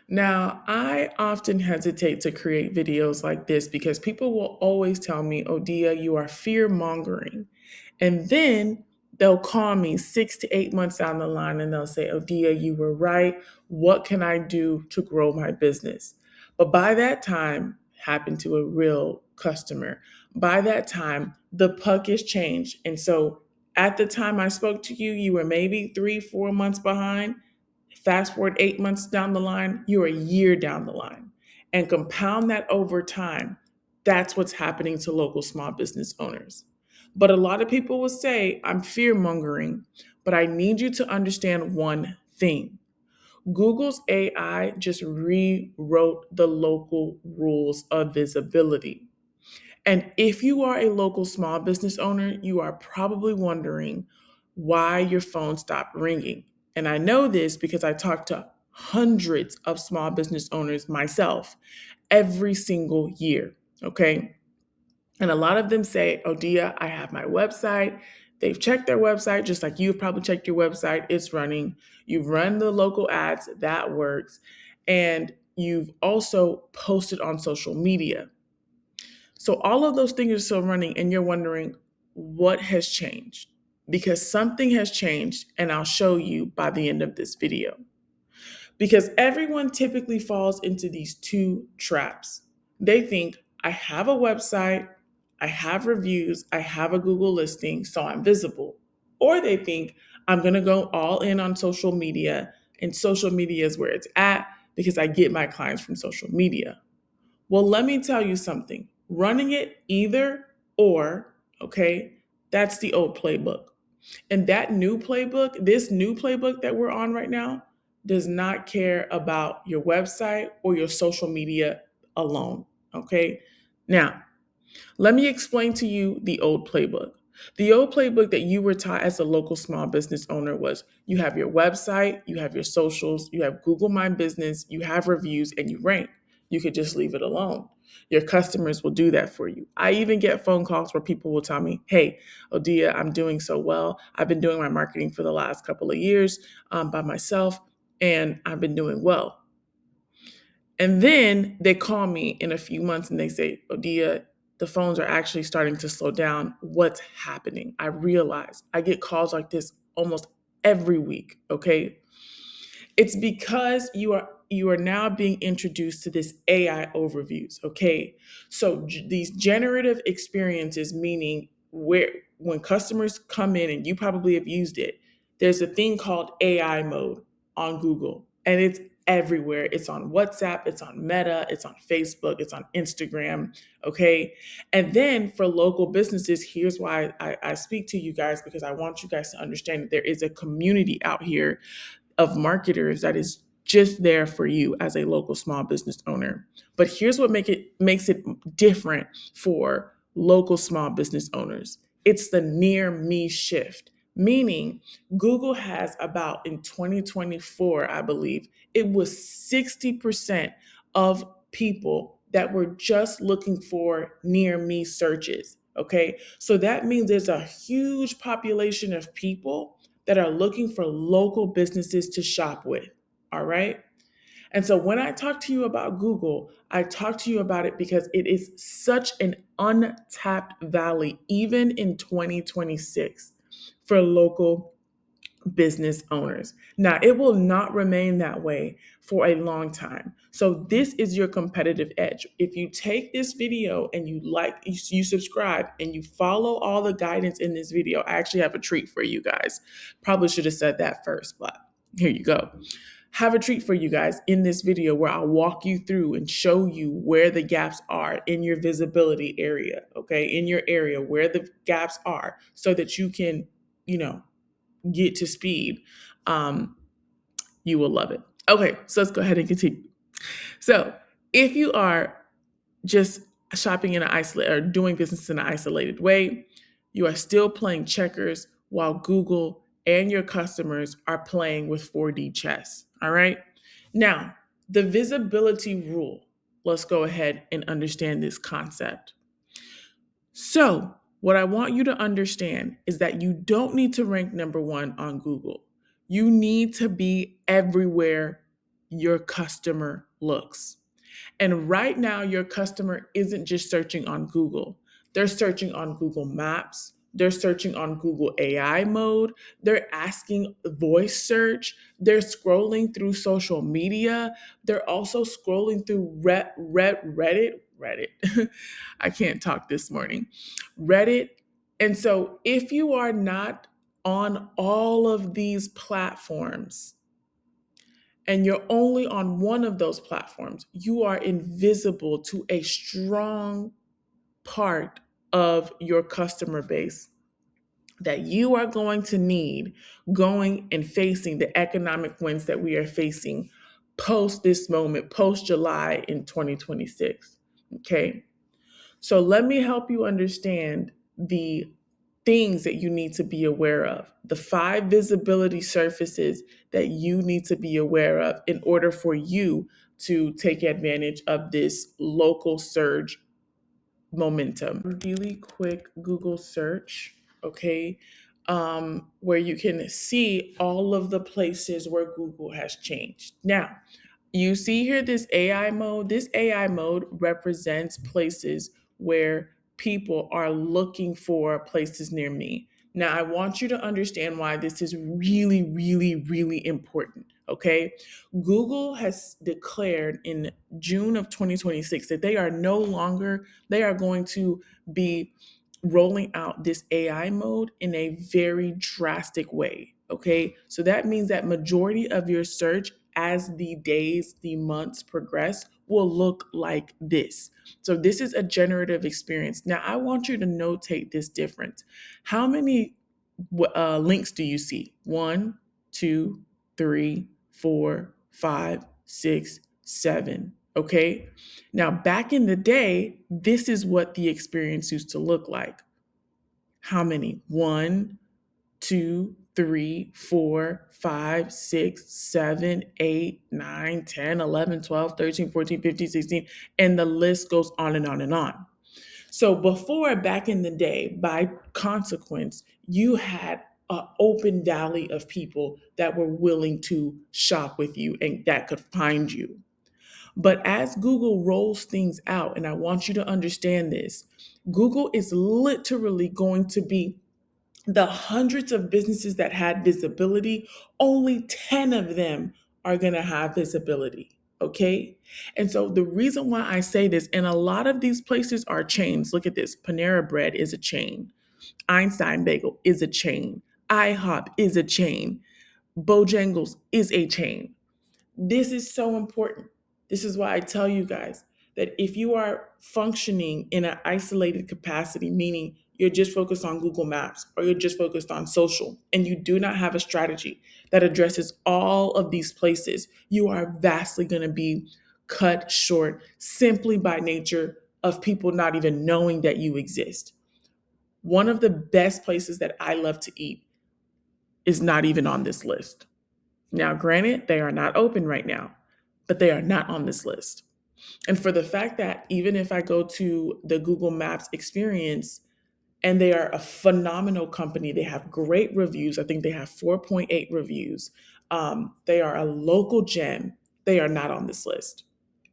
Now, I often hesitate to create videos like this because people will always tell me, Odia, you are fear mongering. And then they'll call me 6 to 8 months down the line and they'll say, Odia, you were right. What can I do to grow my business? But by that time, happened to a real customer. By that time, the puck has changed. And so at the time I spoke to you, you were maybe 3, 4 months behind. Fast forward 8 months down the line, you're a year down the line. And compound that over time. That's what's happening to local small business owners. But a lot of people will say, I'm fear mongering, but I need you to understand one thing. Google's AI just rewrote the local rules of visibility. And if you are a local small business owner, you are probably wondering why your phone stopped ringing. And I know this because I talk to hundreds of small business owners myself every single year. Okay. And a lot of them say, Oh, Dia, I have my website. They've checked their website, just like you've probably checked your website. It's running. You've run the local ads, that works. And you've also posted on social media. So all of those things are still running, and you're wondering what has changed, because something has changed, and I'll show you by the end of this video. Because everyone typically falls into these two traps. They think, I have a website, I have reviews, I have a Google listing, so I'm visible. Or they think, I'm going to go all in on social media, and social media is where it's at because I get my clients from social media. Well, let me tell you something. Running it either or, okay, that's the old playbook. And that new playbook, this new playbook that we're on right now, does not care about your website or your social media alone, okay? Now, let me explain to you the old playbook. The old playbook that you were taught as a local small business owner was you have your website, you have your socials, you have Google My Business, you have reviews, and you rank. You could just leave it alone. Your customers will do that for you. I even get phone calls where people will tell me, Hey, Odia, I'm doing so well. I've been doing my marketing for the last couple of years by myself, and I've been doing well. And then they call me in a few months and they say, Odia, the phones are actually starting to slow down. What's happening? I realize I get calls like this almost every week. Okay. It's because you are now being introduced to this AI overviews. Okay. So these generative experiences, meaning where when customers come in and you probably have used it, there's a thing called AI mode on Google, and it's everywhere. It's on WhatsApp, it's on Meta, it's on Facebook, it's on Instagram. Okay. And then for local businesses, here's why I speak to you guys, because I want you guys to understand that there is a community out here of marketers that is just there for you as a local small business owner. But here's what makes it different for local small business owners. It's the near me shift. Meaning, Google has about in 2024, I believe, it was 60% of people that were just looking for near me searches. Okay. So that means there's a huge population of people that are looking for local businesses to shop with. All right. And so when I talk to you about Google, I talk to you about it because it is such an untapped valley, even in 2026, for local business owners. Now, it will not remain that way for a long time. So this is your competitive edge. If you take this video and you subscribe and you follow all the guidance in this video, I actually have a treat for you guys. Probably should have said that first, but here you go. Have a treat for you guys in this video where I'll walk you through and show you where the gaps are in your visibility area, okay? In your area, where the gaps are so that you can, you know, get to speed. Um, you will love it. Okay, so let's go ahead and continue. So if you are just shopping in an isolated or doing business in an isolated way, you are still playing checkers while Google and your customers are playing with 4D chess. All right. Now, the visibility rule. Let's go ahead and understand this concept. So, what I want you to understand is that you don't need to rank number one on Google. You need to be everywhere your customer looks. And right now, your customer isn't just searching on Google. They're searching on Google Maps. They're searching on Google AI mode. They're asking voice search. They're scrolling through social media. They're also scrolling through Reddit. I can't talk this morning. Reddit. And so if you are not on all of these platforms, and you're only on one of those platforms, you are invisible to a strong part of your customer base that you are going to need going and facing the economic winds that we are facing post this moment, post July in 2026. Okay. So let me help you understand the things that you need to be aware of, the 5 visibility surfaces that you need to be aware of in order for you to take advantage of this local surge momentum. Really quick Google search, okay, where you can see all of the places where Google has changed. Now, you see here this AI mode. This AI mode represents places where people are looking for places near me. Now, I want you to understand why this is really, really, really important. Okay. Google has declared in June of 2026 that they are going to be rolling out this AI mode in a very drastic way. Okay. So that means that majority of your search as the days, the months progress will look like this. So this is a generative experience. Now I want you to notate this difference. How many links do you see? 1, 2, 3, 4, 5, 6, 7. Okay. Now, back in the day, this is what the experience used to look like. How many? 1, 2, 3, 4, 5, 6, 7, 8, 9, 10, 11, 12, 13, 14, 15, 16, and the list goes on and on and on. So before, back in the day, by consequence, you had an open valley of people that were willing to shop with you and that could find you. But as Google rolls things out, and I want you to understand this, Google is literally going to be the hundreds of businesses that had visibility, only 10 of them are going to have visibility. Okay. And so the reason why I say this, and a lot of these places are chains. Look at this. Panera Bread is a chain. Einstein Bagel is a chain. IHOP is a chain. Bojangles is a chain. This is so important. This is why I tell you guys that if you are functioning in an isolated capacity, meaning you're just focused on Google Maps or you're just focused on social, and you do not have a strategy that addresses all of these places, you are vastly going to be cut short simply by nature of people not even knowing that you exist. One of the best places that I love to eat is not even on this list. Now, granted, they are not open right now, but they are not on this list. And for the fact that even if I go to the Google Maps experience and they are a phenomenal company, they have great reviews. I think they have 4.8 reviews. They are a local gem. They are not on this list.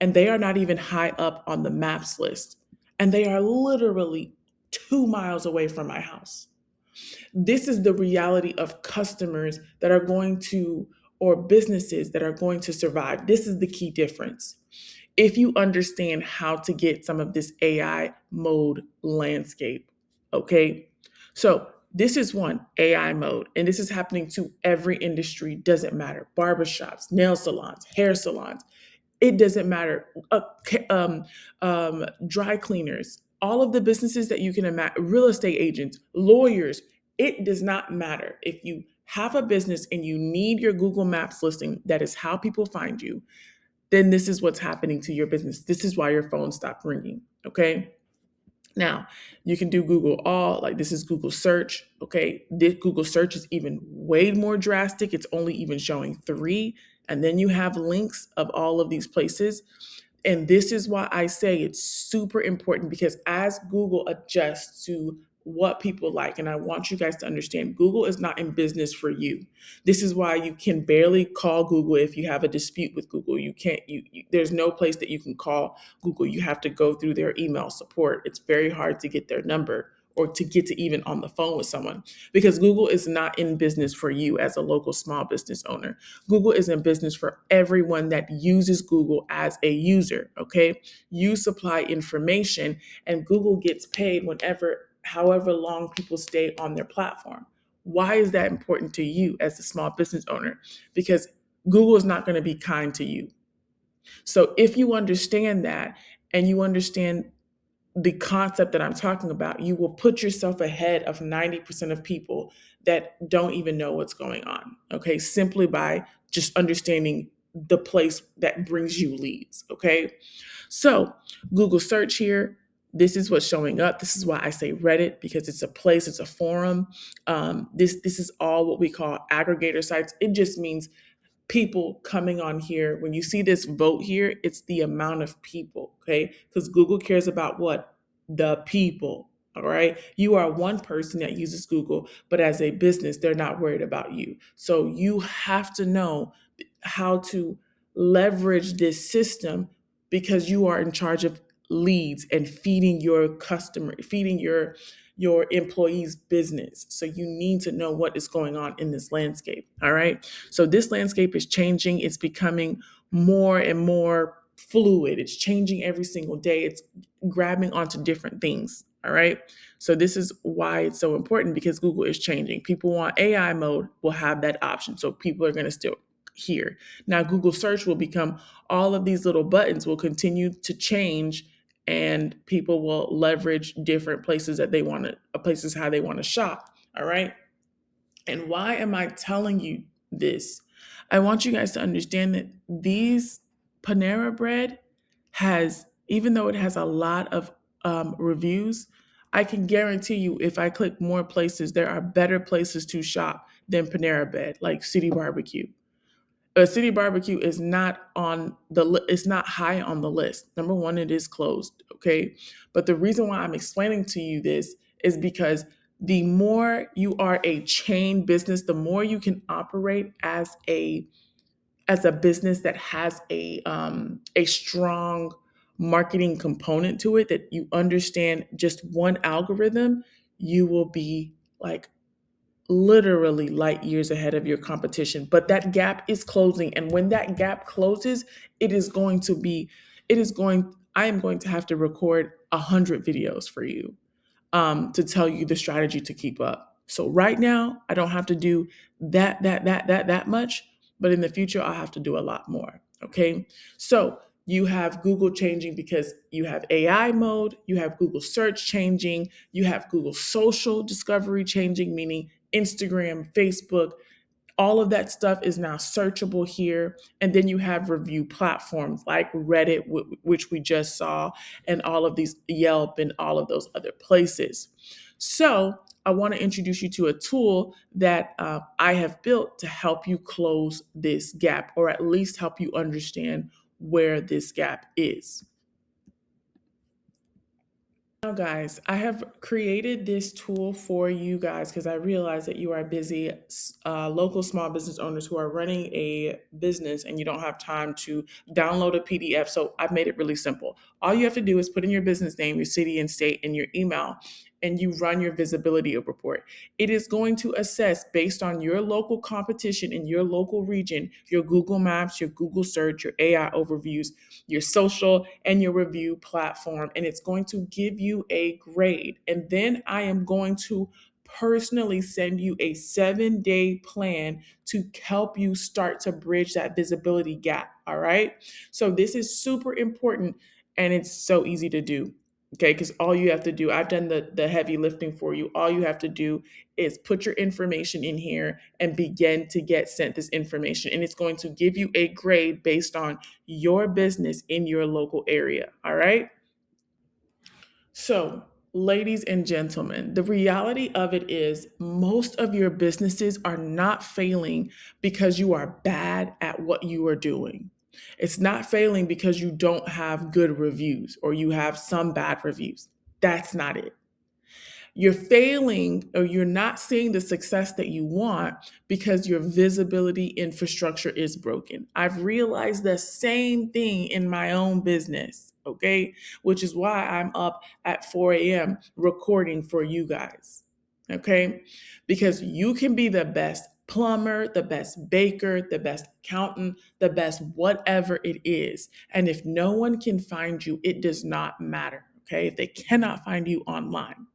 And they are not even high up on the maps list. And they are literally 2 miles away from my house. This is the reality of customers that are going to, or businesses that are going to survive. This is the key difference. If you understand how to get some of this AI mode landscape, okay? So this is one AI mode, and this is happening to every industry, doesn't matter. Barbershops, nail salons, hair salons, it doesn't matter. Dry cleaners, all of the businesses that you can imagine, real estate agents, lawyers, it does not matter. If you have a business and you need your Google Maps listing, that is how people find you, then this is what's happening to your business. This is why your phone stopped ringing. Okay. Now, you can do Google All, like this is Google Search. Okay. This Google Search is even way more drastic. It's only even showing 3. And then you have links of all of these places. And this is why I say it's super important, because as Google adjusts to what people like. And I want you guys to understand Google is not in business for you. This is why you can barely call Google if you have a dispute with Google. You can't, there's no place that you can call Google. You have to go through their email support. It's very hard to get their number or to get to even on the phone with someone because Google is not in business for you as a local small business owner. Google is in business for everyone that uses Google as a user, okay? You supply information and Google gets paid however long people stay on their platform. Why is that important to you as a small business owner? Because Google is not going to be kind to you. So if you understand that and you understand the concept that I'm talking about, you will put yourself ahead of 90% of people that don't even know what's going on, okay? Simply by just understanding the place that brings you leads, okay? So, Google search here, this is what's showing up. This is why I say Reddit, because it's a place, it's a forum. This is all what we call aggregator sites. It just means people coming on here. When you see this vote here, it's the amount of people, okay? Because Google cares about what? The people, all right? You are one person that uses Google, but as a business, they're not worried about you. So you have to know how to leverage this system because you are in charge of leads and feeding your customer, feeding your employees business. So you need to know what is going on in this landscape, all right? So this landscape is changing. It's becoming more and more fluid. It's changing every single day. It's grabbing onto different things. All right. So this is why it's so important because Google is changing. People want AI mode will have that option. So people are going to still here. Now Google search will become all of these little buttons will continue to change and people will leverage different places that they want to places how they want to shop. All right. And why am I telling you this? I want you guys to understand that these Panera Bread has, even though it has a lot of reviews, I can guarantee you if I click more places, there are better places to shop than Panera Bread, like City Barbecue. City Barbecue is not it's not high on the list. Number one, it is closed, okay? But the reason why I'm explaining to you this is because the more you are a chain business, the more you can operate as a business that has a strong marketing component to it, that you understand just one algorithm, you will be like literally light years ahead of your competition. But that gap is closing. And when that gap closes, I am going to have to record 100 videos for you to tell you the strategy to keep up. So right now, I don't have to do that much, but in the future, I'll have to do a lot more. Okay. So you have Google changing because you have AI mode, you have Google search changing, you have Google social discovery changing, meaning Instagram, Facebook, all of that stuff is now searchable here. And then you have review platforms like Reddit, which we just saw, and all of these Yelp and all of those other places. So I want to introduce you to a tool that I have built to help you close this gap, or at least help you understand where this gap is. Now, guys, I have created this tool for you guys because I realize that you are busy local small business owners who are running a business and you don't have time to download a PDF. So I've made it really simple. All you have to do is put in your business name, your city and state, and your email, and you run your visibility report. It is going to assess based on your local competition in your local region, your Google Maps, your Google search, your AI overviews, your social, and your review platform. And it's going to give you a grade. And then I am going to personally send you a 7-day plan to help you start to bridge that visibility gap. All right. So this is super important and it's so easy to do. Okay, because all you have to do, I've done the heavy lifting for you. All you have to do is put your information in here and begin to get sent this information. And it's going to give you a grade based on your business in your local area. All right. So, ladies and gentlemen, the reality of it is most of your businesses are not failing because you are bad at what you are doing. It's not failing because you don't have good reviews or you have some bad reviews. That's not it. You're failing or you're not seeing the success that you want because your visibility infrastructure is broken. I've realized the same thing in my own business, okay? Which is why I'm up at 4 a.m. recording for you guys, okay? Because you can be the best plumber, the best baker, the best accountant, the best whatever it is. And if no one can find you, it does not matter, okay? If they cannot find you online.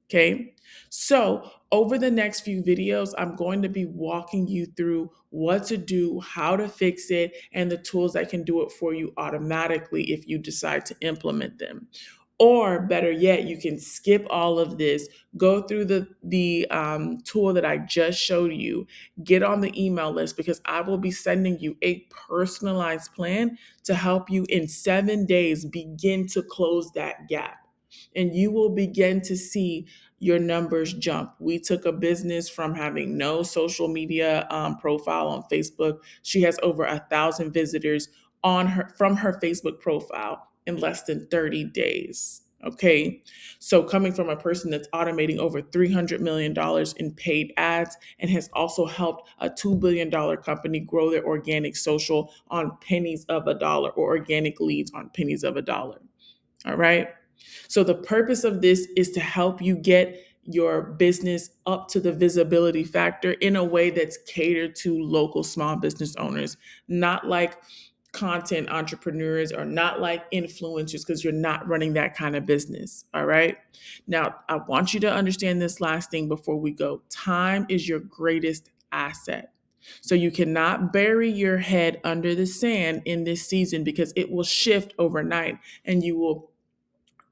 Okay, so over the next few videos, I'm going to be walking you through what to do, how to fix it, and the tools that can do it for you automatically if you decide to implement them. Or better yet, you can skip all of this, go through the tool that I just showed you, get on the email list because I will be sending you a personalized plan to help you in 7 days begin to close that gap. And you will begin to see your numbers jump. We took a business from having no social media profile on Facebook. She has over 1,000 visitors on her from her Facebook profile in less than 30 days. Okay. So coming from a person that's automating over $300 million in paid ads and has also helped a $2 billion company grow their organic social on pennies of a dollar or organic leads on pennies of a dollar. All right. So the purpose of this is to help you get your business up to the visibility factor in a way that's catered to local small business owners, not like content entrepreneurs or not like influencers because you're not running that kind of business. All right. Now, I want you to understand this last thing before we go. Time is your greatest asset. So you cannot bury your head under the sand in this season because it will shift overnight and you'll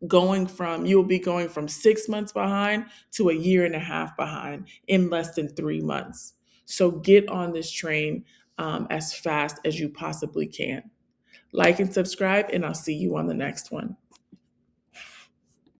be going from 6 months behind to a year and a half behind in less than 3 months. So get on this train as fast as you possibly can. Like and subscribe, and I'll see you on the next one.